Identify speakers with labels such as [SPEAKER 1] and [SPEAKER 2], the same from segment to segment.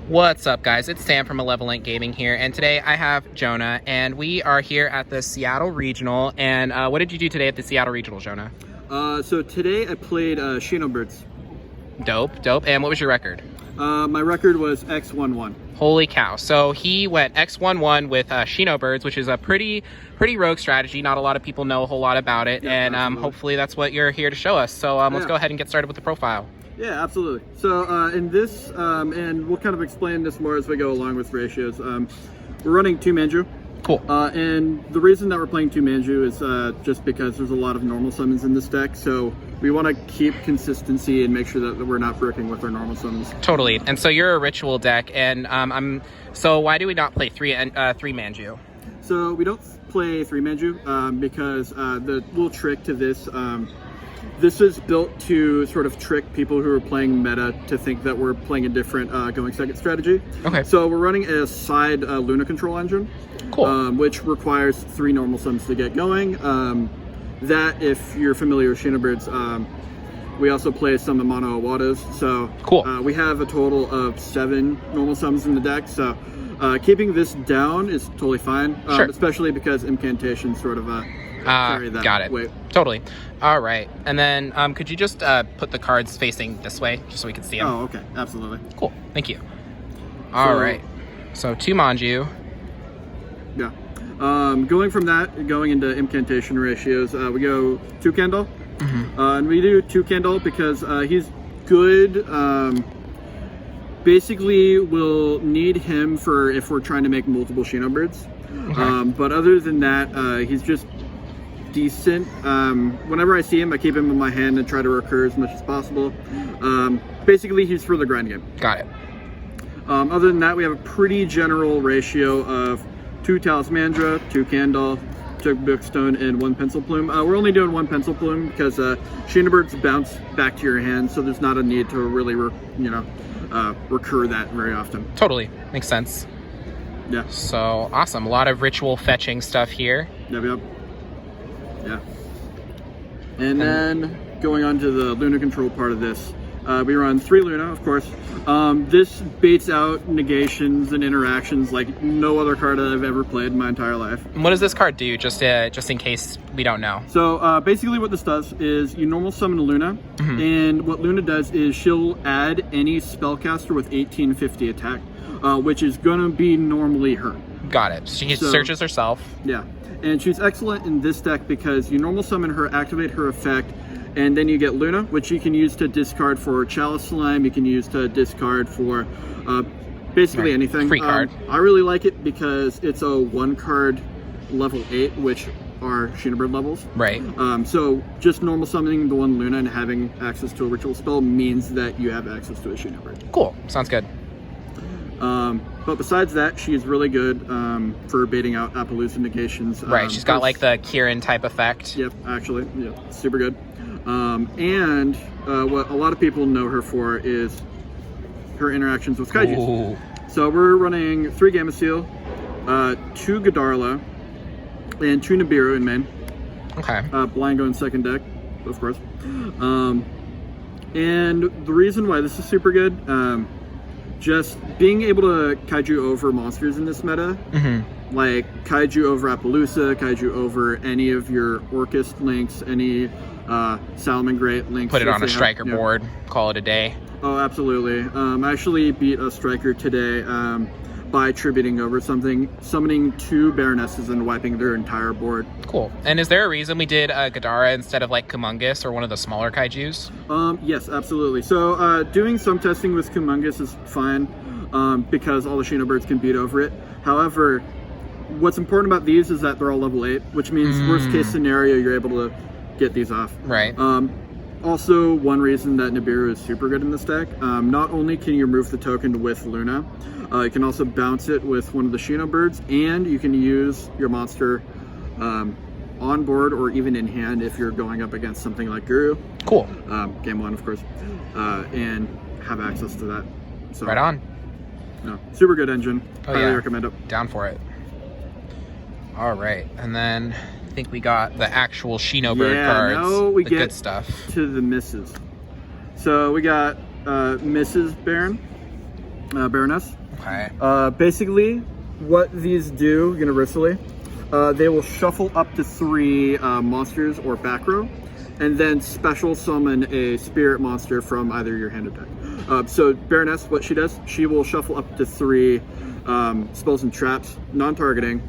[SPEAKER 1] What's up, guys? It's Sam from Malevolent Gaming here, and today I have Jonah, and we are here at the Seattle Regional. And what did you do today at the Seattle Regional, Jonah?
[SPEAKER 2] So today I played Shinobirds.
[SPEAKER 1] Dope. And what was your record?
[SPEAKER 2] My record was X11.
[SPEAKER 1] Holy cow. So he went X11 with Shinobirds, which is a pretty rogue strategy. Not a lot of people know a whole lot about it,
[SPEAKER 2] yeah,
[SPEAKER 1] and hopefully that's what you're here to show us. So let's go ahead and get started with the profile.
[SPEAKER 2] Yeah, absolutely. So in this, and we'll kind of explain this more as we go along with ratios, we're running 2 Manju.
[SPEAKER 1] Cool.
[SPEAKER 2] And the reason that we're playing 2 Manju is just because there's a lot of normal summons in this deck, so we want to keep consistency and make sure that we're not bricking with our normal summons.
[SPEAKER 1] Totally. And so you're a ritual deck, and so why do we not play 3 Manju?
[SPEAKER 2] So we don't play 3 Manju because the little trick to this, this is built to sort of trick people who are playing meta to think that we're playing a different going second strategy.
[SPEAKER 1] Okay.
[SPEAKER 2] So we're running a side Luna control engine.
[SPEAKER 1] Cool.
[SPEAKER 2] Which requires 3 normal summons to get going. That, if you're familiar with Shinobirds, we also play some Mono Awadas. So
[SPEAKER 1] cool.
[SPEAKER 2] We have a total of 7 normal summons in the deck. So keeping this down is totally fine,
[SPEAKER 1] sure.
[SPEAKER 2] Especially because incantations sort of carry that
[SPEAKER 1] got it.
[SPEAKER 2] weight.
[SPEAKER 1] Totally. All right. And then could you just put the cards facing this way just so we can see them?
[SPEAKER 2] Oh, okay. Absolutely.
[SPEAKER 1] Cool. Thank you. All right. So 2 Manju.
[SPEAKER 2] Yeah. Going from that, going into incantation ratios, we go 2 Candle.
[SPEAKER 1] Mm-hmm.
[SPEAKER 2] And we do 2 Candle because he's good. Basically, we'll need him for if we're trying to make multiple Shinobirds. Okay. But other than that, he's just decent. Whenever I see him, I keep him in my hand and try to recur as much as possible. Basically, he's for the grind game.
[SPEAKER 1] Got it.
[SPEAKER 2] Other than that, we have a pretty general ratio of 2 Talismandra, 2 Candle, 2 Bookstone, and 1 Pencil Plume. We're only doing 1 Pencil Plume because Shinobirds bounce back to your hand, so there's not a need to really, recur that very often.
[SPEAKER 1] Totally. Makes sense.
[SPEAKER 2] Yeah.
[SPEAKER 1] So, awesome. A lot of ritual fetching stuff here.
[SPEAKER 2] Yep. Yeah. And then, going on to the Luna control part of this, we run 3 Luna, of course. This baits out negations and interactions like no other card I've ever played in my entire life.
[SPEAKER 1] And what does this card do, just in case we don't know?
[SPEAKER 2] So basically what this does is you normal summon a Luna, and what Luna does is she'll add any spellcaster with 1850 attack, which is going to be normally her.
[SPEAKER 1] Got it. She searches herself.
[SPEAKER 2] Yeah, and she's excellent in this deck because you normal summon her, activate her effect, and then you get Luna, which you can use to discard for Chalice Slime. You can use to discard for basically anything.
[SPEAKER 1] Free card.
[SPEAKER 2] I really like it because it's a 1 card level 8, which are Shinobird levels.
[SPEAKER 1] Right.
[SPEAKER 2] So just normal summoning the 1 Luna and having access to a ritual spell means that you have access to a Shinobird.
[SPEAKER 1] Cool. Sounds good.
[SPEAKER 2] But besides that, she's really good for baiting out Appaloosa negations.
[SPEAKER 1] Right. She's got like the Kieran type effect.
[SPEAKER 2] Yep. Actually, yeah, super good. And what a lot of people know her for is her interactions with Kaijus.
[SPEAKER 1] Ooh.
[SPEAKER 2] So we're running 3 Gameciel, 2 Godarla, and 2 Nibiru in main.
[SPEAKER 1] Okay.
[SPEAKER 2] Blind going second deck, of course. And the reason why this is super good, just being able to Kaiju over monsters in this meta, like Kaiju over Appaloosa, Kaiju over any of your Orcust links, any Salamangreat links.
[SPEAKER 1] Put it on a striker board, call it a day.
[SPEAKER 2] Oh, absolutely. I actually beat a striker today by tributing over something, summoning 2 Baronesses and wiping their entire board.
[SPEAKER 1] Cool. And is there a reason we did Gadara instead of like Kumungus or one of the smaller Kaijus?
[SPEAKER 2] Yes, absolutely. So doing some testing with Kumungus is fine because all the Shinobirds can beat over it. However, what's important about these is that they're all level 8, which means worst case scenario, you're able to get these off.
[SPEAKER 1] Right.
[SPEAKER 2] Also, one reason that Nibiru is super good in this deck, not only can you remove the token with Luna, you can also bounce it with one of the Shinobirds, and you can use your monster on board or even in hand if you're going up against something like Guru.
[SPEAKER 1] Cool.
[SPEAKER 2] Game 1, of course, and have access to that. So,
[SPEAKER 1] right on.
[SPEAKER 2] No, super good engine.
[SPEAKER 1] Oh,
[SPEAKER 2] Highly
[SPEAKER 1] yeah.
[SPEAKER 2] recommend it.
[SPEAKER 1] Down for it. All right, and then I think we got the actual Shinobird cards.
[SPEAKER 2] Now we
[SPEAKER 1] the
[SPEAKER 2] get
[SPEAKER 1] good stuff.
[SPEAKER 2] to the misses. So we got Mrs. Baron. Baroness.
[SPEAKER 1] Okay.
[SPEAKER 2] Basically, what these do universally, they will shuffle up to 3 monsters or back row, and then special summon a spirit monster from either your hand or deck. So Baroness, what she does, she will shuffle up to 3 spells and traps, non-targeting,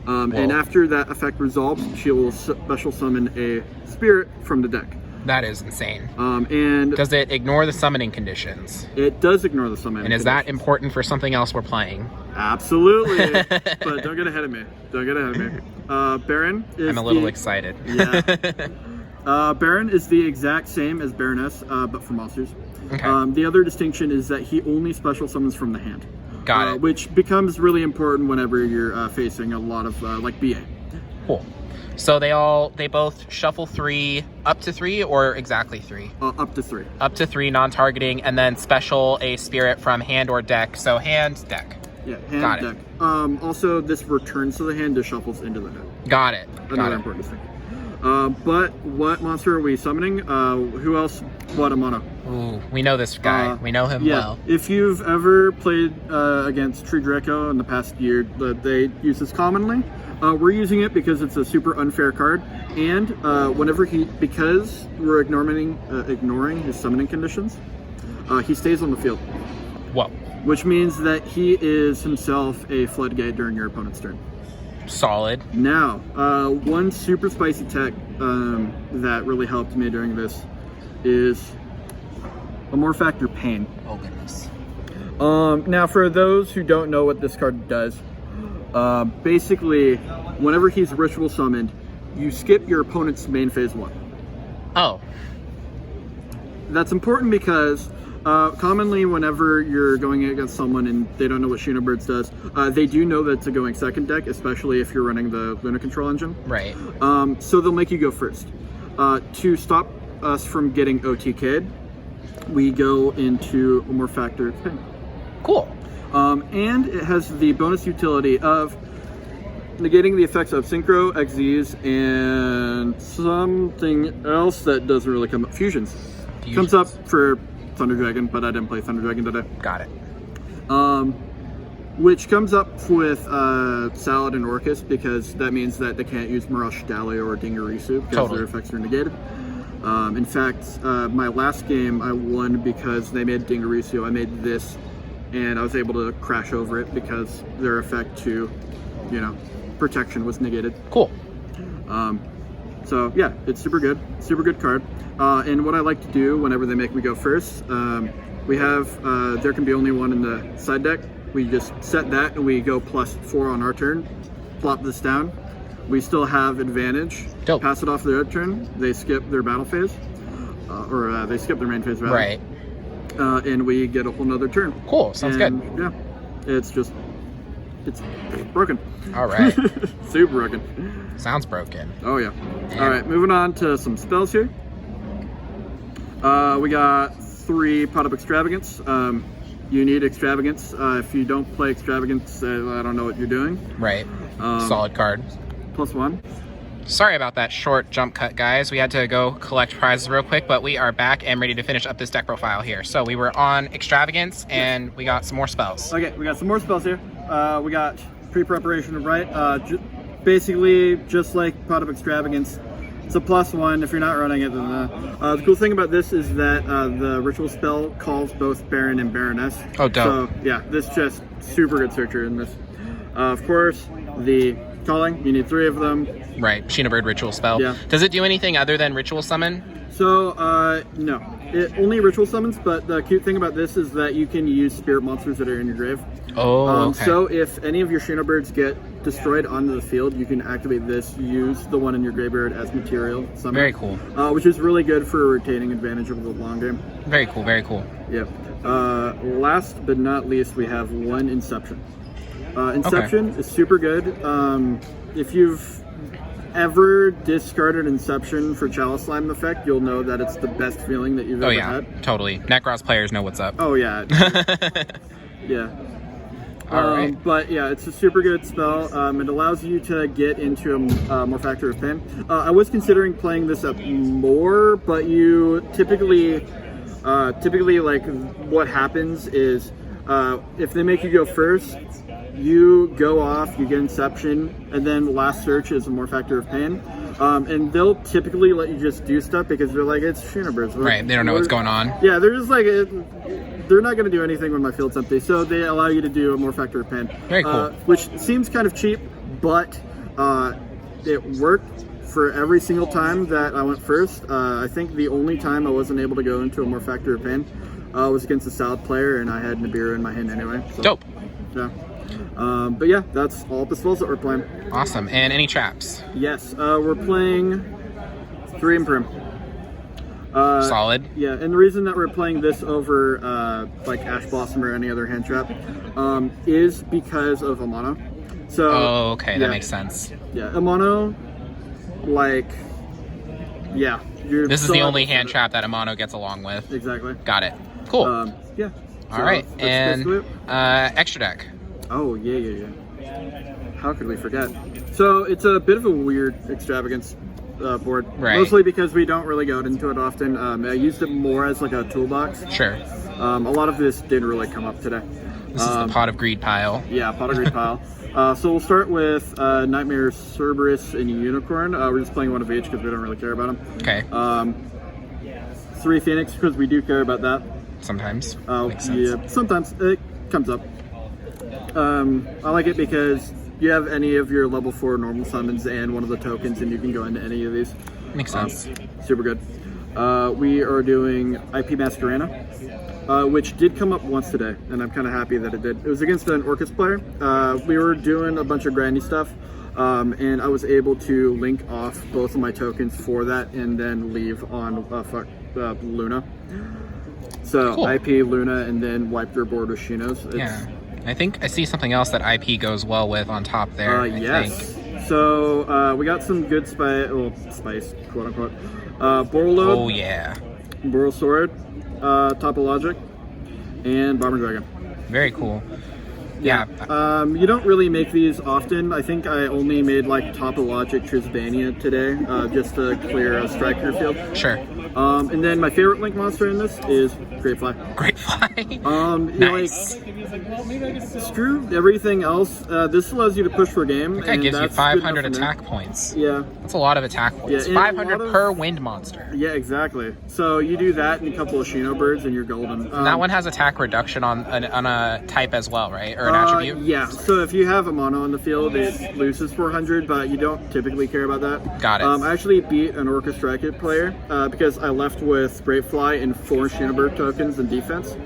[SPEAKER 2] and after that effect resolves, she will special summon a spirit from the deck.
[SPEAKER 1] That is insane.
[SPEAKER 2] And
[SPEAKER 1] does it ignore the summoning conditions?
[SPEAKER 2] It does ignore the summoning
[SPEAKER 1] And is that important for something else we're playing?
[SPEAKER 2] Absolutely. But don't get ahead of me. Don't get ahead of me. Baron is
[SPEAKER 1] I'm a little excited.
[SPEAKER 2] Yeah. Baron is the exact same as Baroness, but for monsters.
[SPEAKER 1] Okay.
[SPEAKER 2] The other distinction is that he only special summons from the hand.
[SPEAKER 1] Got it.
[SPEAKER 2] Which becomes really important whenever you're facing a lot of like BA.
[SPEAKER 1] Cool. So they both shuffle 3, up to 3, or exactly 3?
[SPEAKER 2] Up to 3.
[SPEAKER 1] Up to 3 non-targeting, and then special a spirit from hand or deck. So hand, deck.
[SPEAKER 2] Yeah, hand,
[SPEAKER 1] Got
[SPEAKER 2] deck.
[SPEAKER 1] it.
[SPEAKER 2] Also, this returns to the hand, just shuffles into the deck.
[SPEAKER 1] Got it.
[SPEAKER 2] Another important thing. But what monster are we summoning? Who else bought a mono?
[SPEAKER 1] Ooh, we know this guy. We know him well.
[SPEAKER 2] If you've ever played against Tree Draco in the past year, they use this commonly. We're using it because it's a super unfair card, and because we're ignoring his summoning conditions, he stays on the field.
[SPEAKER 1] Whoa.
[SPEAKER 2] Which means that he is himself a floodgate during your opponent's turn.
[SPEAKER 1] Solid.
[SPEAKER 2] Now, one super spicy tech that really helped me during this is a more factor Pain.
[SPEAKER 1] Oh goodness.
[SPEAKER 2] Now, for those who don't know what this card does, basically, whenever he's ritual summoned, you skip your opponent's main phase 1.
[SPEAKER 1] Oh.
[SPEAKER 2] That's important because commonly whenever you're going against someone and they don't know what Shinobirds does, they do know that it's a going second deck, especially if you're running the Luna Control engine.
[SPEAKER 1] Right.
[SPEAKER 2] So they'll make you go first. To stop us from getting OTK'd, we go into a more factor thing.
[SPEAKER 1] Cool.
[SPEAKER 2] And it has the bonus utility of negating the effects of Synchro, XZs, and something else that doesn't really come up. Fusions. Comes up for Thunder Dragon, but I didn't play Thunder Dragon today.
[SPEAKER 1] Got it.
[SPEAKER 2] Which comes up with Salad and Orcus, because that means that they can't use Marash Dali or Dingarisu because their effects are negated. In fact, my last game I won because they made Dingarisu. I made this, and I was able to crash over it because their effect to, protection was negated.
[SPEAKER 1] Cool.
[SPEAKER 2] So yeah, it's super good card. And what I like to do whenever they make me go first, we have there can be only one in the side deck. We just set that and we go +4 on our turn, plop this down. We still have advantage.
[SPEAKER 1] Dope.
[SPEAKER 2] Pass it off their turn. They skip their battle phase, or they skip their main phase rather.
[SPEAKER 1] Right.
[SPEAKER 2] And we get a whole nother turn.
[SPEAKER 1] Cool. Sounds good.
[SPEAKER 2] Yeah, it's broken.
[SPEAKER 1] All right.
[SPEAKER 2] Super broken.
[SPEAKER 1] Sounds broken.
[SPEAKER 2] Oh yeah.
[SPEAKER 1] Damn.
[SPEAKER 2] All right, moving on to some spells here. We got 3 Pot of Extravagance. You need Extravagance. If you don't play Extravagance, I don't know what you're doing.
[SPEAKER 1] Right. Solid card.
[SPEAKER 2] +1.
[SPEAKER 1] Sorry about that short jump cut, guys. We had to go collect prizes real quick, but we are back and ready to finish up this deck profile here. So we were on Extravagance, and we got some more spells.
[SPEAKER 2] Okay, we got some more spells here. We got Pre-Preparation, right? Basically, just like Pot of Extravagance, it's a +1. If you're not running it, then the cool thing about this is that the ritual spell calls both Baron and Baroness.
[SPEAKER 1] Oh, dope.
[SPEAKER 2] So yeah, this just super good searcher in this. Of course, the calling, you need 3 of them.
[SPEAKER 1] Right, Shinobird ritual spell.
[SPEAKER 2] Yeah.
[SPEAKER 1] Does it do anything other than ritual summon?
[SPEAKER 2] So, no. It only ritual summons, but the cute thing about this is that you can use spirit monsters that are in your grave.
[SPEAKER 1] Oh, okay.
[SPEAKER 2] So if any of your Shinobirds get destroyed onto the field, you can activate this, use the one in your graveyard as material summon.
[SPEAKER 1] Very cool.
[SPEAKER 2] Which is really good for retaining advantage over the long game.
[SPEAKER 1] Very cool, very cool.
[SPEAKER 2] Yeah. Last but not least, we have 1 Inception. Inception is super good. If you've ever discarded Inception for Chalice Slime effect, you'll know that it's the best feeling that you've ever had.
[SPEAKER 1] Totally. Necros players know what's up.
[SPEAKER 2] Oh yeah. Yeah.
[SPEAKER 1] All right.
[SPEAKER 2] But yeah, it's a super good spell. It allows you to get into a more factor of pain. I was considering playing this up more, but you typically like what happens is if they make you go first, you go off, you get Inception, and then last search is a more Factor of Pain. And they'll typically let you just do stuff because they're like, it's Shinobirds.
[SPEAKER 1] Right, they don't know what's going on.
[SPEAKER 2] Yeah, they're just like, they're not going to do anything when my field's empty, so they allow you to do a more Factor of Pain.
[SPEAKER 1] Very cool.
[SPEAKER 2] Which seems kind of cheap, but it worked for every single time that I went first. I think the only time I wasn't able to go into a more Factor of Pain was against a Salad player, and I had Nibiru in my hand anyway. So,
[SPEAKER 1] dope.
[SPEAKER 2] Yeah. But yeah, that's all the spells that we're playing.
[SPEAKER 1] Awesome. And any traps?
[SPEAKER 2] Yes, we're playing 3 Imperm.
[SPEAKER 1] Solid.
[SPEAKER 2] Yeah, and the reason that we're playing this over like Ash Blossom or any other hand trap is because of Amano. So,
[SPEAKER 1] oh, okay, that makes sense.
[SPEAKER 2] Yeah, Amano, like, yeah.
[SPEAKER 1] This is the only hand trap that Amano gets along with.
[SPEAKER 2] Exactly.
[SPEAKER 1] Got it. Cool.
[SPEAKER 2] Yeah.
[SPEAKER 1] All right, and extra deck.
[SPEAKER 2] Oh, yeah. How could we forget? So it's a bit of a weird extravagance board.
[SPEAKER 1] Right.
[SPEAKER 2] Mostly because we don't really go into it often. I used it more as like a toolbox.
[SPEAKER 1] Sure.
[SPEAKER 2] A lot of this didn't really come up today.
[SPEAKER 1] This is the Pot of Greed pile.
[SPEAKER 2] Yeah, Pot of Greed pile. So we'll start with Nightmare, Cerberus, and Unicorn. We're just playing one of each because we don't really care about them.
[SPEAKER 1] Okay.
[SPEAKER 2] 3 Phoenix because we do care about that.
[SPEAKER 1] Sometimes.
[SPEAKER 2] Makes sense. Yeah, sometimes it comes up. I like it because you have any of your level 4 normal summons and one of the tokens, and you can go into any of these.
[SPEAKER 1] Makes sense.
[SPEAKER 2] Super good. We are doing IP Masquerena, which did come up once today, and I'm kind of happy that it did. It was against an Orcus player. We were doing a bunch of grindy stuff, and I was able to link off both of my tokens for that and then leave on Luna. So
[SPEAKER 1] cool.
[SPEAKER 2] IP Luna and then wipe their board with Shinos.
[SPEAKER 1] Yeah. I think I see something else that IP goes well with on top there.
[SPEAKER 2] Yes. So we got some good spice, quote unquote. Borload.
[SPEAKER 1] Oh yeah.
[SPEAKER 2] Boral Sword, Topologic, and Bomber Dragon.
[SPEAKER 1] Very cool. Yeah.
[SPEAKER 2] You don't really make these often. I think I only made like Topologic Trisbania today, just to clear a striker field.
[SPEAKER 1] Sure.
[SPEAKER 2] And then my favorite link monster in this is Greatfly.
[SPEAKER 1] Greatfly. Nice.
[SPEAKER 2] Screw everything else. This allows you to push for game.
[SPEAKER 1] That gives you 500 attack points.
[SPEAKER 2] Yeah.
[SPEAKER 1] That's a lot of attack points.
[SPEAKER 2] Yeah,
[SPEAKER 1] 500 per wind monster.
[SPEAKER 2] Yeah, exactly. So you do that and a couple of Shinobirds and you're golden.
[SPEAKER 1] And that one has attack reduction on a type as well, right? Or an attribute?
[SPEAKER 2] Yeah. So if you have a mono on the field, it loses 400, but you don't typically care about that.
[SPEAKER 1] Got it.
[SPEAKER 2] I actually beat an Orcus Strike player because I left with Greatfly and 4 Shinobird tokens and defense.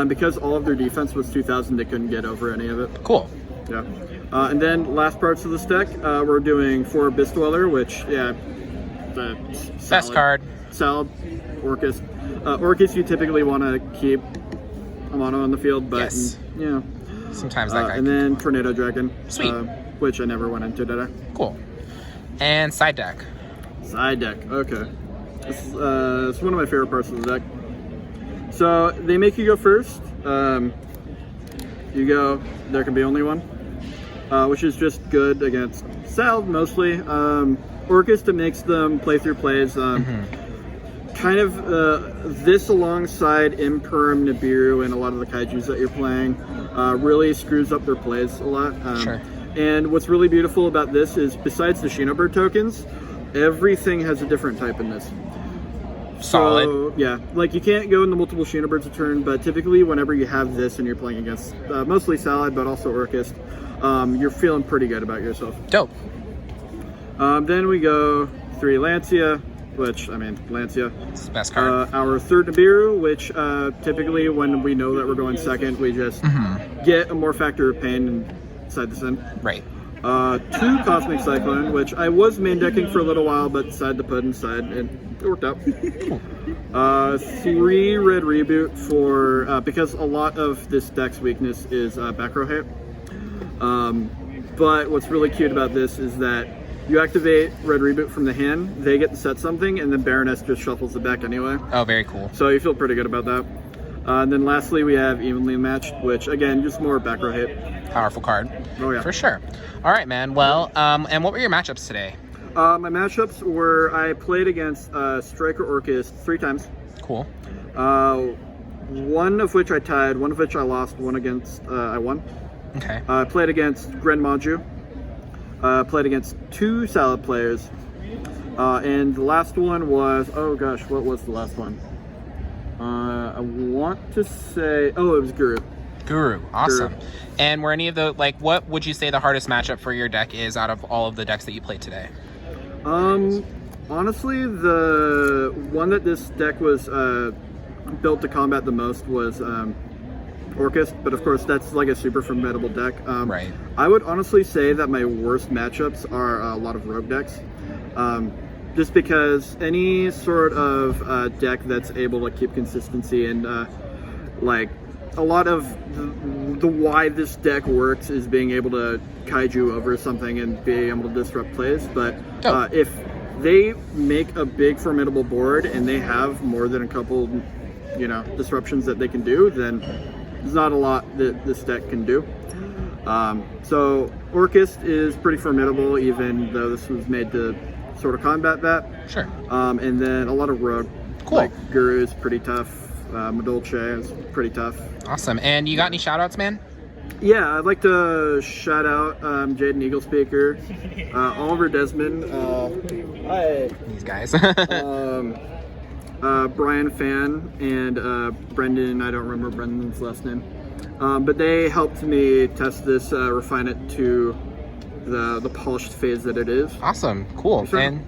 [SPEAKER 2] Because all of their defense was 2,000, they couldn't get over any of it.
[SPEAKER 1] Cool.
[SPEAKER 2] Yeah. And then last parts of this deck, we're doing 4 Abyss Dweller, which, yeah,
[SPEAKER 1] best card.
[SPEAKER 2] Salad, Orcus. Orcus, you typically want to keep a mono on the field, but
[SPEAKER 1] yes.
[SPEAKER 2] Yeah.
[SPEAKER 1] Sometimes that guy.
[SPEAKER 2] And then Tornado Dragon.
[SPEAKER 1] Sweet.
[SPEAKER 2] Which I never went into today.
[SPEAKER 1] Cool. And side deck.
[SPEAKER 2] Side deck. Okay. This is it's one of my favorite parts of the deck. So they make you go first. You go. There can be only one, which is just good against Salve mostly. Orcus that makes them play through plays. Kind of this alongside Imperm, Nibiru, and a lot of the kaijus that you're playing really screws up their plays a lot.
[SPEAKER 1] Sure.
[SPEAKER 2] And what's really beautiful about this is besides the Shinobird tokens, everything has a different type in this.
[SPEAKER 1] Solid.
[SPEAKER 2] So, yeah, like you can't go into multiple Shinobirds a turn, but typically whenever you have this and you're playing against mostly Salad, but also Orcus, you're feeling pretty good about yourself.
[SPEAKER 1] Dope.
[SPEAKER 2] Then we go 3 Lancia, which, I mean, Lancia.
[SPEAKER 1] It's the best card.
[SPEAKER 2] Our 3rd Nibiru, which typically when we know that we're going second, we just get a more Factor of Pain and side this in.
[SPEAKER 1] Right.
[SPEAKER 2] 2 Cosmic Cyclone, which I was main decking for a little while, but decided to put inside, and it worked out. 3 Red Reboot for, because a lot of this deck's weakness is back row hit. But what's really cute about this is that you activate Red Reboot from the hand, they get to set something, and then Baroness just shuffles the deck anyway.
[SPEAKER 1] Oh, very cool.
[SPEAKER 2] So you feel pretty good about that. And then lastly, we have Evenly Matched, which, again, just more back row hit.
[SPEAKER 1] Powerful card.
[SPEAKER 2] Oh, yeah.
[SPEAKER 1] For sure. All right, man. Well, and what were your matchups today?
[SPEAKER 2] My matchups were, I played against Striker Orcus 3 times.
[SPEAKER 1] Cool.
[SPEAKER 2] one of which I tied, one of which I lost, one against I won.
[SPEAKER 1] Okay.
[SPEAKER 2] I played against Gren Maju. Played against 2 Salad players. And the last one was, oh gosh, what was the last one? I want to say, oh, it was Guru.
[SPEAKER 1] Guru, awesome.
[SPEAKER 2] Guru.
[SPEAKER 1] And were any of the, like, what would you say the hardest matchup for your deck is out of all of the decks that you played today?
[SPEAKER 2] Honestly, the one that this deck was built to combat the most was Orcust, but of course that's like a super formidable deck.
[SPEAKER 1] Right.
[SPEAKER 2] I would honestly say that my worst matchups are a lot of rogue decks. Just because any sort of deck that's able to keep consistency and like a lot of the why this deck works is being able to kaiju over something and being able to disrupt plays. But if they make a big formidable board and they have more than a couple, disruptions that they can do, then there's not a lot that this deck can do. So Orcust is pretty formidable, even though this was made to sort of combat that.
[SPEAKER 1] Sure.
[SPEAKER 2] And then a lot of rogue.
[SPEAKER 1] Cool.
[SPEAKER 2] Like Guru is pretty tough. Madolche is pretty tough.
[SPEAKER 1] Awesome. And you got any shout outs, man?
[SPEAKER 2] Yeah, I'd like to shout out Jaden Eagle Speaker, Oliver Desmond,
[SPEAKER 1] These guys.
[SPEAKER 2] Brian Fan, and Brendan. I don't remember Brendan's last name. But they helped me test this, refine it to the polished phase that it is.
[SPEAKER 1] Awesome. Cool.
[SPEAKER 2] Sure.
[SPEAKER 1] And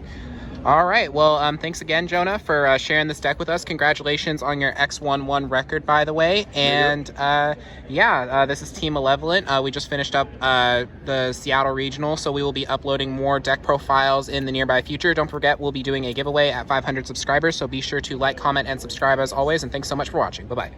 [SPEAKER 1] all right. Well, thanks again, Jonah, for sharing this deck with us. Congratulations on your X11 record, by the way. And this is Team Malevolent. We just finished up the Seattle Regional, so we will be uploading more deck profiles in the nearby future. Don't forget, we'll be doing a giveaway at 500 subscribers, so be sure to like, comment, and subscribe as always. And thanks so much for watching. Bye-bye.